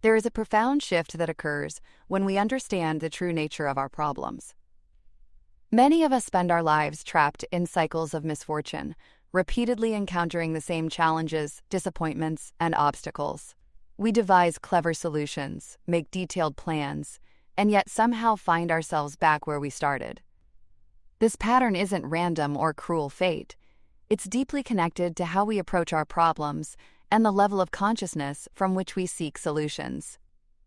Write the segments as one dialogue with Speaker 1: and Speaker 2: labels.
Speaker 1: There is a profound shift that occurs when we understand the true nature of our problems. Many of us spend our lives trapped in cycles of misfortune, repeatedly encountering the same challenges, disappointments, and obstacles. We devise clever solutions, make detailed plans, and yet somehow find ourselves back where we started. This pattern isn't random or cruel fate. It's deeply connected to how we approach our problems and the level of consciousness from which we seek solutions.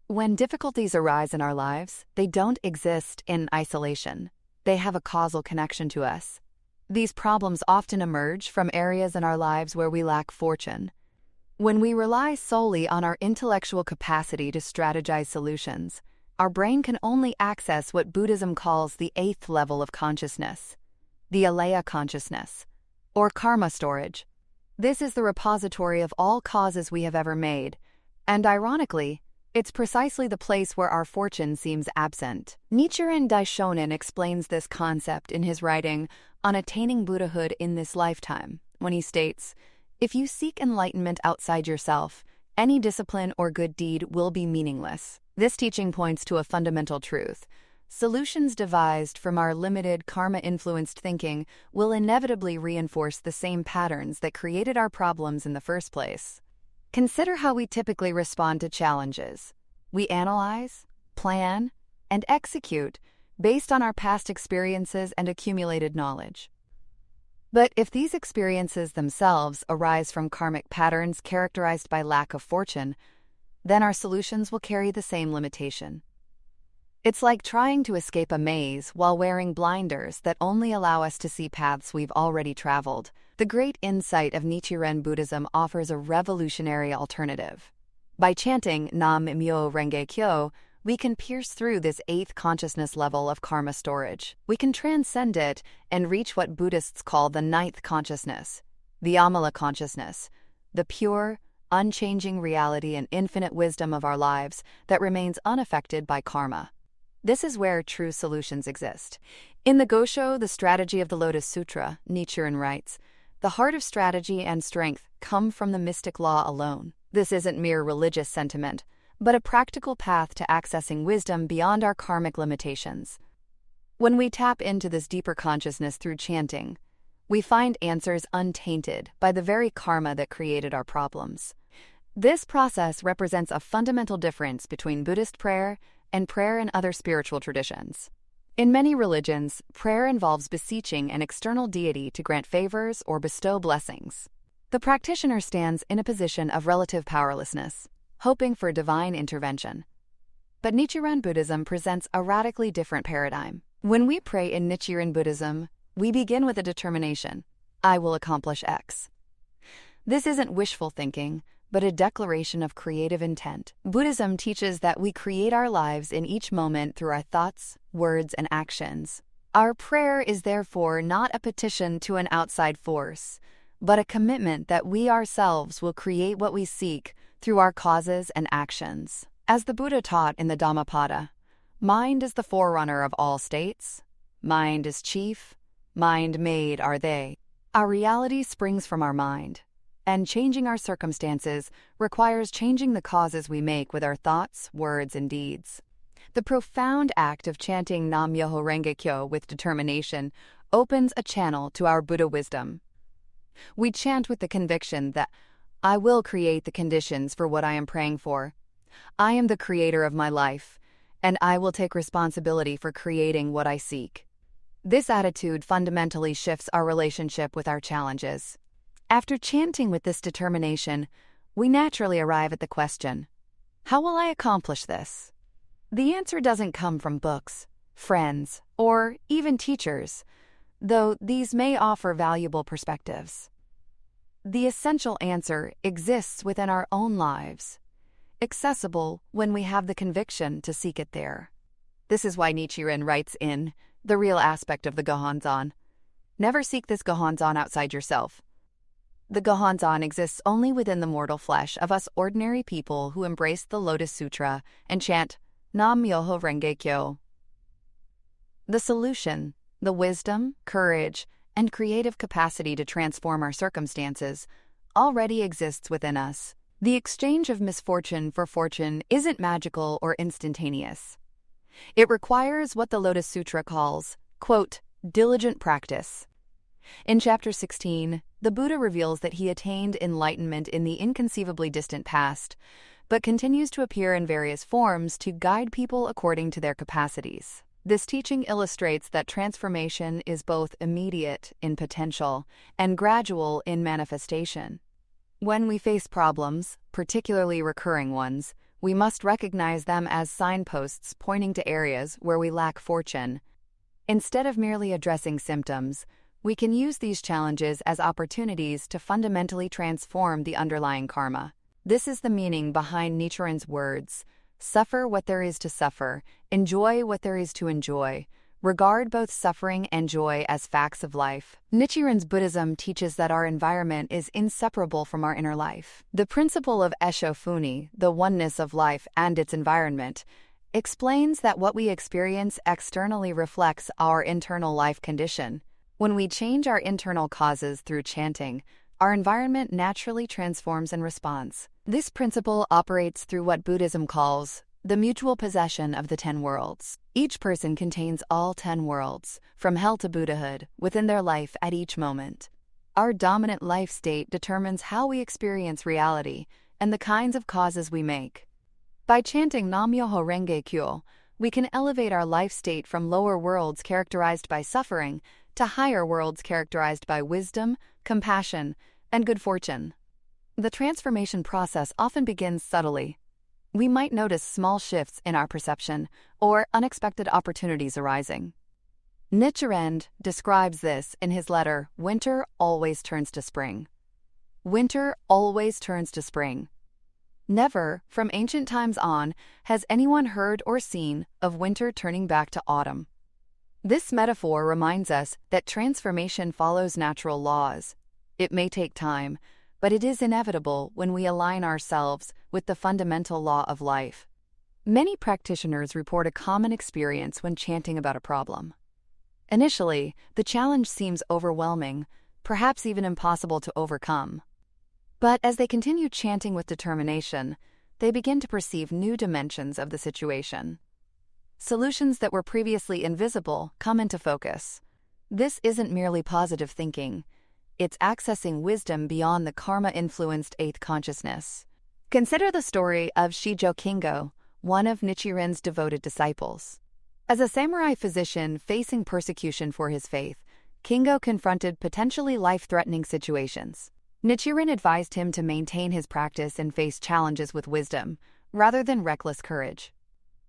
Speaker 1: When difficulties arise in our lives, they don't exist in isolation. They have a causal connection to us. These problems often emerge from areas in our lives where we lack fortune. When we rely solely on our intellectual capacity to strategize solutions, our brain can only access what Buddhism calls the 8th level of consciousness, the alaya consciousness, or karma storage. This is the repository of all causes we have ever made, and ironically, it's precisely the place where our fortune seems absent. Nichiren Daishonin explains this concept in his writing on attaining Buddhahood in this lifetime, when he states, "If you seek enlightenment outside yourself, any discipline or good deed will be meaningless." This teaching points to a fundamental truth. Solutions devised from our limited karma-influenced thinking will inevitably reinforce the same patterns that created our problems in the first place. Consider how we typically respond to challenges. We analyze, plan, and execute based on our past experiences and accumulated knowledge. But if these experiences themselves arise from karmic patterns characterized by lack of fortune, then our solutions will carry the same limitation. It's like trying to escape a maze while wearing blinders that only allow us to see paths we've already traveled. The great insight of Nichiren Buddhism offers a revolutionary alternative. By chanting Nam-myoho Renge Kyo, we can pierce through this 8th consciousness level of karma storage. We can transcend it and reach what Buddhists call the 9th consciousness, the Amala consciousness, the pure, unchanging reality and infinite wisdom of our lives that remains unaffected by karma. This is where true solutions exist. In the Gosho, the strategy of the Lotus Sutra, Nichiren writes, "The heart of strategy and strength come from the mystic law alone." This isn't mere religious sentiment, but a practical path to accessing wisdom beyond our karmic limitations. When we tap into this deeper consciousness through chanting, we find answers untainted by the very karma that created our problems. This process represents a fundamental difference between Buddhist prayer and prayer in other spiritual traditions. In many religions, prayer involves beseeching an external deity to grant favors or bestow blessings. The practitioner stands in a position of relative powerlessness, hoping for divine intervention. But Nichiren Buddhism presents a radically different paradigm. When we pray in Nichiren Buddhism, we begin with a determination: I will accomplish X. This isn't wishful thinking, but a declaration of creative intent. Buddhism teaches that we create our lives in each moment through our thoughts, words, and actions. Our prayer is therefore not a petition to an outside force, but a commitment that we ourselves will create what we seek through our causes and actions. As the Buddha taught in the Dhammapada, mind is the forerunner of all states. Mind is chief. Mind made are they. Our reality springs from our mind, and changing our circumstances requires changing the causes we make with our thoughts, words, and deeds. The profound act of chanting Nam-myoho Renge Kyo with determination opens a channel to our Buddha wisdom. We chant with the conviction that I will create the conditions for what I am praying for. I am the creator of my life, and I will take responsibility for creating what I seek. This attitude fundamentally shifts our relationship with our challenges. After chanting with this determination, we naturally arrive at the question, how will I accomplish this? The answer doesn't come from books, friends, or even teachers, though these may offer valuable perspectives. The essential answer exists within our own lives, accessible when we have the conviction to seek it there. This is why Nichiren writes in The Real Aspect of the Gohonzon, never seek this Gohonzon outside yourself. The Gohonzon exists only within the mortal flesh of us ordinary people who embrace the Lotus Sutra and chant Nam-myoho Renge Kyo. The solution, the wisdom, courage, and creative capacity to transform our circumstances already exists within us. The exchange of misfortune for fortune isn't magical or instantaneous. It requires what the Lotus Sutra calls, quote, diligent practice. In chapter 16, the Buddha reveals that he attained enlightenment in the inconceivably distant past, but continues to appear in various forms to guide people according to their capacities. This teaching illustrates that transformation is both immediate in potential and gradual in manifestation. When we face problems, particularly recurring ones, we must recognize them as signposts pointing to areas where we lack fortune. Instead of merely addressing symptoms, we can use these challenges as opportunities to fundamentally transform the underlying karma. This is the meaning behind Nichiren's words: suffer what there is to suffer, enjoy what there is to enjoy, regard both suffering and joy as facts of life. Nichiren's Buddhism teaches that our environment is inseparable from our inner life. The principle of Eshofuni, the oneness of life and its environment, explains that what we experience externally reflects our internal life condition. When we change our internal causes through chanting, our environment naturally transforms in response. This principle operates through what Buddhism calls the mutual possession of the 10 worlds. Each person contains all 10 worlds, from hell to Buddhahood, within their life at each moment. Our dominant life state determines how we experience reality and the kinds of causes we make. By chanting Nam-myoho Renge Kyo, we can elevate our life state from lower worlds characterized by suffering to higher worlds characterized by wisdom, compassion, and good fortune. The transformation process often begins subtly. We might notice small shifts in our perception or unexpected opportunities arising. Nichiren describes this in his letter, Winter Always Turns to Spring. Winter always turns to spring. Never, from ancient times on, has anyone heard or seen of winter turning back to autumn. This metaphor reminds us that transformation follows natural laws. It may take time, but it is inevitable when we align ourselves with the fundamental law of life. Many practitioners report a common experience when chanting about a problem. Initially, the challenge seems overwhelming, perhaps even impossible to overcome. But as they continue chanting with determination, they begin to perceive new dimensions of the situation. Solutions that were previously invisible come into focus. This isn't merely positive thinking. It's accessing wisdom beyond the karma-influenced eighth consciousness. Consider the story of Shijo Kingo, one of Nichiren's devoted disciples. As a samurai physician facing persecution for his faith, Kingo confronted potentially life-threatening situations. Nichiren advised him to maintain his practice and face challenges with wisdom, rather than reckless courage.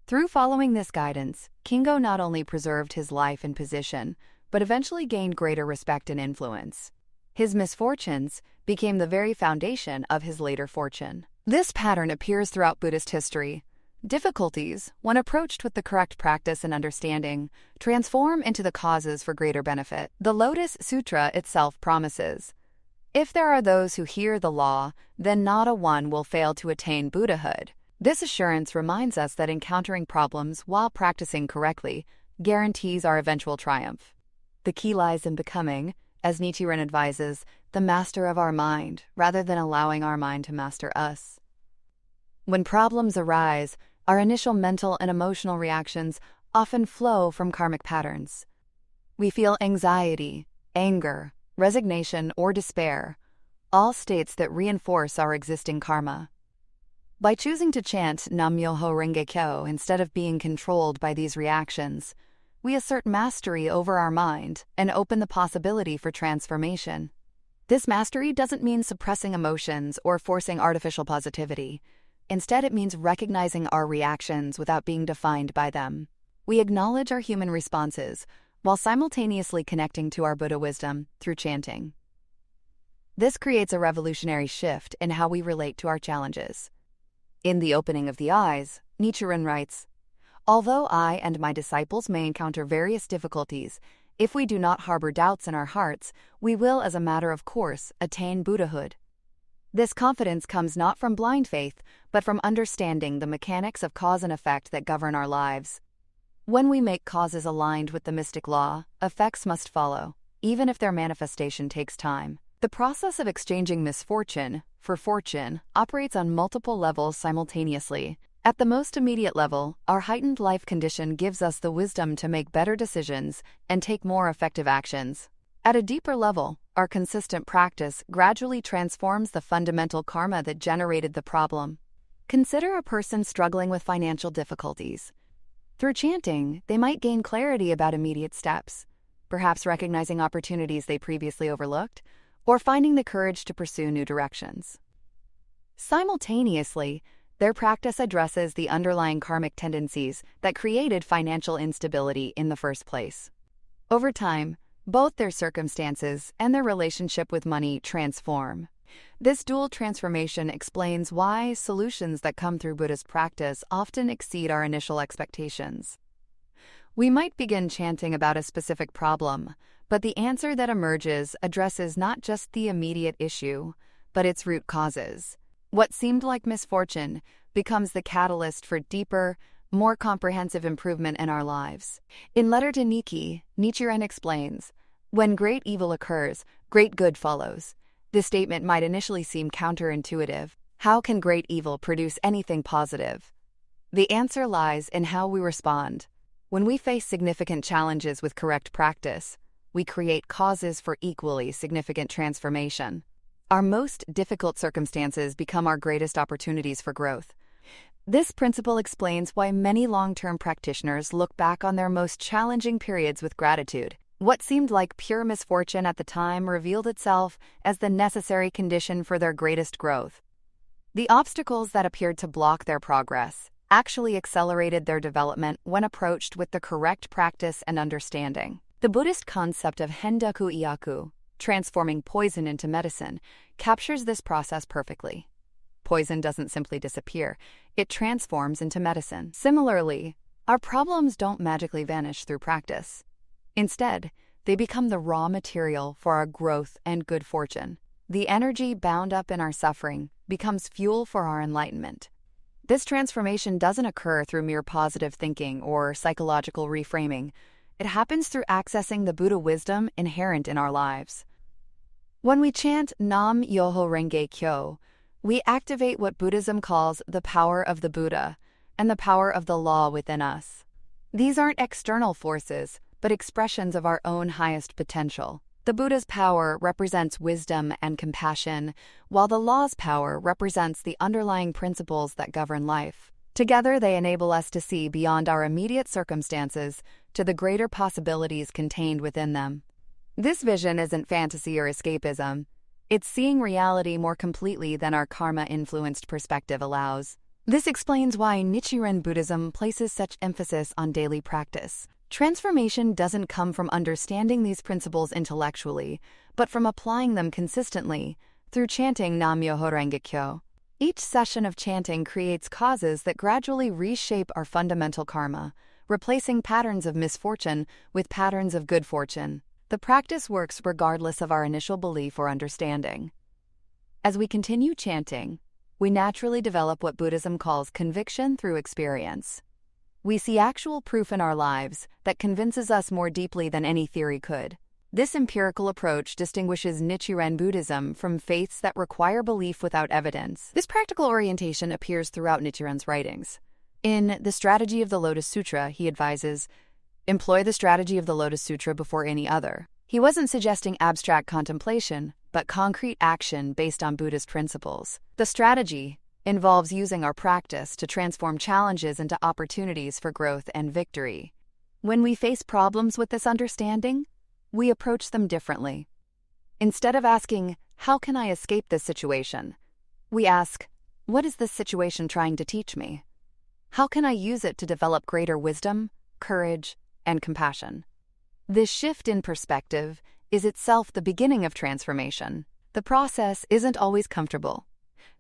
Speaker 1: Through following this guidance, Kingo not only preserved his life and position, but eventually gained greater respect and influence. His misfortunes became the very foundation of his later fortune. This pattern appears throughout Buddhist history. Difficulties, when approached with the correct practice and understanding, transform into the causes for greater benefit. The Lotus Sutra itself promises, "If there are those who hear the law, then not a one will fail to attain Buddhahood." This assurance reminds us that encountering problems while practicing correctly guarantees our eventual triumph. The key lies in becoming, as Nichiren advises, the master of our mind, rather than allowing our mind to master us. When problems arise, our initial mental and emotional reactions often flow from karmic patterns. We feel anxiety, anger, resignation, or despair, all states that reinforce our existing karma. By choosing to chant Nam-myoho Renge Kyo instead of being controlled by these reactions, we assert mastery over our mind and open the possibility for transformation. This mastery doesn't mean suppressing emotions or forcing artificial positivity. Instead, it means recognizing our reactions without being defined by them. We acknowledge our human responses while simultaneously connecting to our Buddha wisdom through chanting. This creates a revolutionary shift in how we relate to our challenges. In The Opening of the Eyes, Nichiren writes, "Although I and my disciples may encounter various difficulties, if we do not harbor doubts in our hearts, we will, as a matter of course, attain Buddhahood." This confidence comes not from blind faith, but from understanding the mechanics of cause and effect that govern our lives. When we make causes aligned with the mystic law, effects must follow, even if their manifestation takes time. The process of exchanging misfortune for fortune operates on multiple levels simultaneously. At the most immediate level, our heightened life condition gives us the wisdom to make better decisions and take more effective actions. At a deeper level, our consistent practice gradually transforms the fundamental karma that generated the problem. Consider a person struggling with financial difficulties. Through chanting, they might gain clarity about immediate steps, perhaps recognizing opportunities they previously overlooked, or finding the courage to pursue new directions. Simultaneously, their practice addresses the underlying karmic tendencies that created financial instability in the first place. Over time, both their circumstances and their relationship with money transform. This dual transformation explains why solutions that come through Buddhist practice often exceed our initial expectations. We might begin chanting about a specific problem, but the answer that emerges addresses not just the immediate issue, but its root causes. What seemed like misfortune becomes the catalyst for deeper, more comprehensive improvement in our lives. In Letter to Nikki, Nichiren explains, "When great evil occurs, great good follows." This statement might initially seem counterintuitive. How can great evil produce anything positive? The answer lies in how we respond. When we face significant challenges with correct practice, we create causes for equally significant transformation. Our most difficult circumstances become our greatest opportunities for growth. This principle explains why many long-term practitioners look back on their most challenging periods with gratitude. What seemed like pure misfortune at the time revealed itself as the necessary condition for their greatest growth. The obstacles that appeared to block their progress actually accelerated their development when approached with the correct practice and understanding. The Buddhist concept of hendaku iyaku, transforming poison into medicine, captures this process perfectly. Poison doesn't simply disappear, it transforms into medicine. Similarly, our problems don't magically vanish through practice. Instead, they become the raw material for our growth and good fortune. The energy bound up in our suffering becomes fuel for our enlightenment. This transformation doesn't occur through mere positive thinking or psychological reframing. It happens through accessing the Buddha wisdom inherent in our lives. When we chant Nam Myoho Renge Kyo, we activate what Buddhism calls the power of the Buddha and the power of the law within us. These aren't external forces, but expressions of our own highest potential. The Buddha's power represents wisdom and compassion, while the law's power represents the underlying principles that govern life. Together, they enable us to see beyond our immediate circumstances to the greater possibilities contained within them. This vision isn't fantasy or escapism. It's seeing reality more completely than our karma-influenced perspective allows. This explains why Nichiren Buddhism places such emphasis on daily practice. Transformation doesn't come from understanding these principles intellectually, but from applying them consistently through chanting Nam Myoho Renge Kyo. Each session of chanting creates causes that gradually reshape our fundamental karma, replacing patterns of misfortune with patterns of good fortune. The practice works regardless of our initial belief or understanding. As we continue chanting, we naturally develop what Buddhism calls conviction through experience. We see actual proof in our lives that convinces us more deeply than any theory could. This empirical approach distinguishes Nichiren Buddhism from faiths that require belief without evidence. This practical orientation appears throughout Nichiren's writings. In The Strategy of the Lotus Sutra, he advises, employ the strategy of the Lotus Sutra before any other. He wasn't suggesting abstract contemplation, but concrete action based on Buddhist principles. The strategy involves using our practice to transform challenges into opportunities for growth and victory. When we face problems with this understanding, we approach them differently. Instead of asking, how can I escape this situation? We ask, what is this situation trying to teach me? How can I use it to develop greater wisdom, courage, and compassion? This shift in perspective is itself the beginning of transformation. The process isn't always comfortable.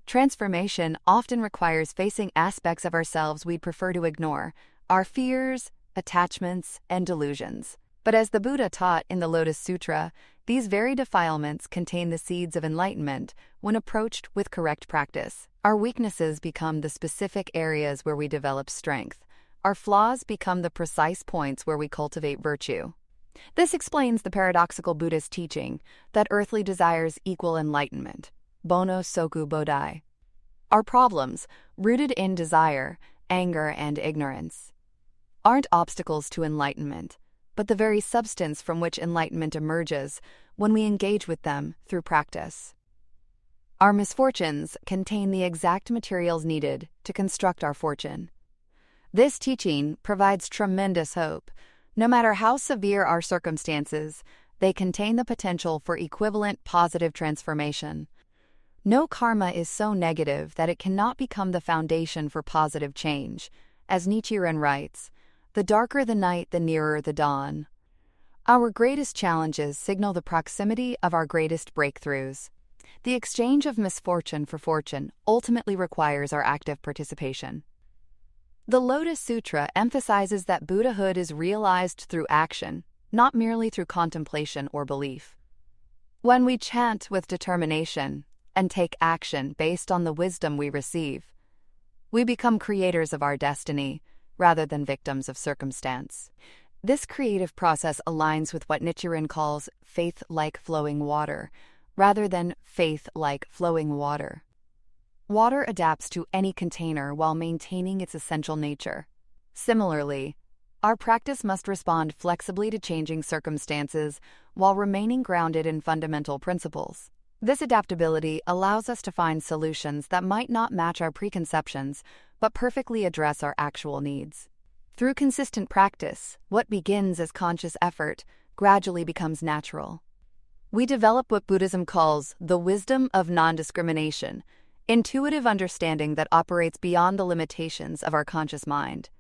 Speaker 1: Transformation often requires facing aspects of ourselves we'd prefer to ignore, our fears, attachments, and delusions. But as the Buddha taught in the Lotus Sutra, these very defilements contain the seeds of enlightenment when approached with correct practice. Our weaknesses become the specific areas where we develop strength. Our flaws become the precise points where we cultivate virtue. This explains the paradoxical Buddhist teaching that earthly desires equal enlightenment, bono soku bodhi. Our problems, rooted in desire, anger, and ignorance, aren't obstacles to enlightenment, but the very substance from which enlightenment emerges when we engage with them through practice. Our misfortunes contain the exact materials needed to construct our fortune. This teaching provides tremendous hope. No matter how severe our circumstances, they contain the potential for equivalent positive transformation. No karma is so negative that it cannot become the foundation for positive change. As Nichiren writes, "The darker the night, the nearer the dawn." Our greatest challenges signal the proximity of our greatest breakthroughs. The exchange of misfortune for fortune ultimately requires our active participation. The Lotus Sutra emphasizes that Buddhahood is realized through action, not merely through contemplation or belief. When we chant with determination and take action based on the wisdom we receive, we become creators of our destiny rather than victims of circumstance. This creative process aligns with what Nichiren calls faith like flowing water, rather than faith like flowing water. Water adapts to any container while maintaining its essential nature. Similarly, our practice must respond flexibly to changing circumstances while remaining grounded in fundamental principles. This adaptability allows us to find solutions that might not match our preconceptions, but perfectly address our actual needs. Through consistent practice, what begins as conscious effort gradually becomes natural. We develop what Buddhism calls the wisdom of non-discrimination, intuitive understanding that operates beyond the limitations of our conscious mind.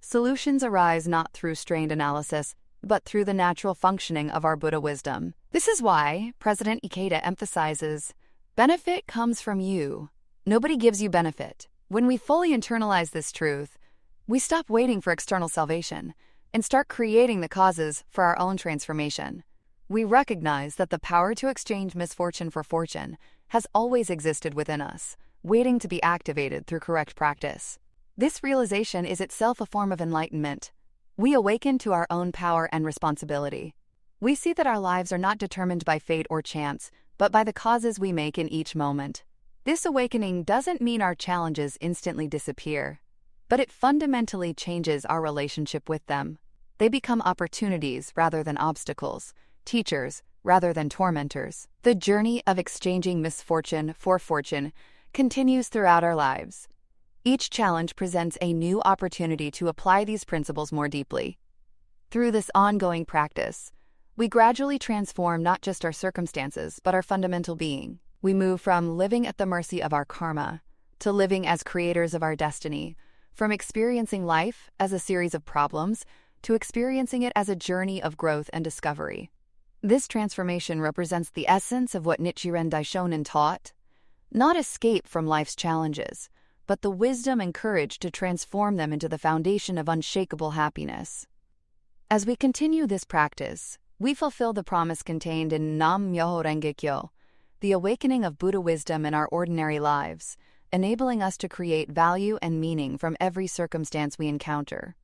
Speaker 1: Solutions arise not through strained analysis, but through the natural functioning of our Buddha wisdom. This is why President Ikeda emphasizes, "Benefit comes from you. Nobody gives you benefit." When we fully internalize this truth, we stop waiting for external salvation and start creating the causes for our own transformation. We recognize that the power to exchange misfortune for fortune has always existed within us, waiting to be activated through correct practice. This realization is itself a form of enlightenment. We awaken to our own power and responsibility. We see that our lives are not determined by fate or chance, but by the causes we make in each moment. This awakening doesn't mean our challenges instantly disappear, but it fundamentally changes our relationship with them. They become opportunities rather than obstacles, teachers rather than tormentors. The journey of exchanging misfortune for fortune continues throughout our lives. Each challenge presents a new opportunity to apply these principles more deeply. Through this ongoing practice, we gradually transform not just our circumstances, but our fundamental being. We move from living at the mercy of our karma to living as creators of our destiny, from experiencing life as a series of problems to experiencing it as a journey of growth and discovery. This transformation represents the essence of what Nichiren Daishonin taught, not escape from life's challenges, but the wisdom and courage to transform them into the foundation of unshakable happiness. As we continue this practice, we fulfill the promise contained in Nam Myoho Renge Kyo, the awakening of Buddha wisdom in our ordinary lives, enabling us to create value and meaning from every circumstance we encounter.